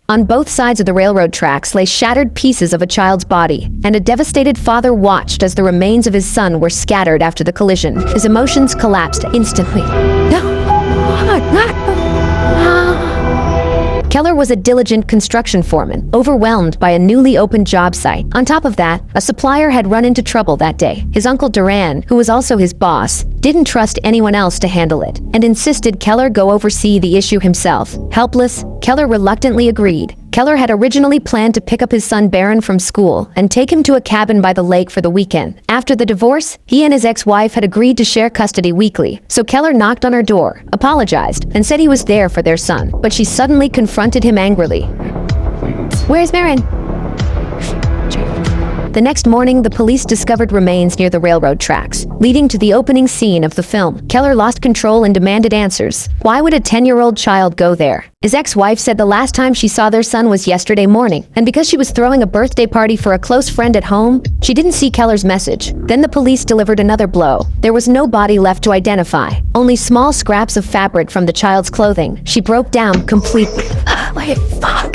On both sides of the railroad tracks lay shattered pieces of a child's body, and a devastated father watched as the remains of his son were scattered after the collision. His emotions collapsed instantly. Keller was a diligent construction foreman, overwhelmed by a newly opened job site. On top of that, a supplier had run into trouble that day. His uncle Duran, who was also his boss, didn't trust anyone else to handle it, and insisted Keller go oversee the issue himself. Helpless, Keller reluctantly agreed. Keller had originally planned to pick up his son Barron from school and take him to a cabin by the lake for the weekend. After the divorce, he and his ex-wife had agreed to share custody weekly, so Keller knocked on her door, apologized, and said he was there for their son. But she suddenly confronted him angrily. "Where's Barron?" The next morning, the police discovered remains near the railroad tracks, leading to the opening scene of the film. Keller lost control and demanded answers. Why would a 10-year-old child go there? His ex-wife said the last time she saw their son was yesterday morning, and because she was throwing a birthday party for a close friend at home, she didn't see Keller's message. Then the police delivered another blow. There was no body left to identify, only small scraps of fabric from the child's clothing. She broke down completely. Fuck.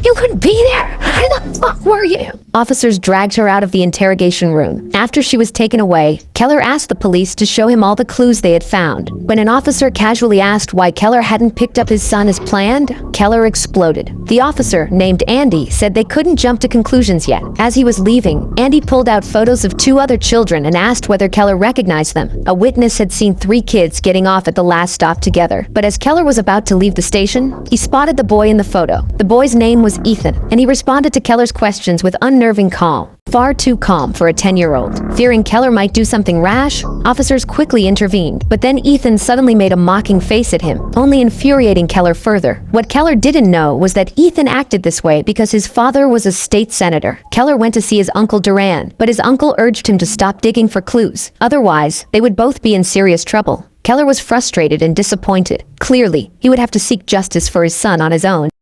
You couldn't be there. Where the fuck were you? Officers dragged her out of the interrogation room. After she was taken away, Keller asked the police to show him all the clues they had found. When an officer casually asked why Keller hadn't picked up his son as planned, Keller exploded. The officer, named Andy, said they couldn't jump to conclusions yet. As he was leaving, Andy pulled out photos of 2 other children and asked whether Keller recognized them. A witness had seen 3 kids getting off at the last stop together. But as Keller was about to leave the station, he spotted the boy in the photo. The boy's name was Ethan, and he responded to Keller's questions with unnerving calm. Far too calm for a 10-year-old. Fearing Keller might do something rash, officers quickly intervened. But then Ethan suddenly made a mocking face at him, only infuriating Keller further. What Keller didn't know was that Ethan acted this way because his father was a state senator. Keller went to see his uncle Duran, but his uncle urged him to stop digging for clues. Otherwise, they would both be in serious trouble. Keller was frustrated and disappointed. Clearly, he would have to seek justice for his son on his own.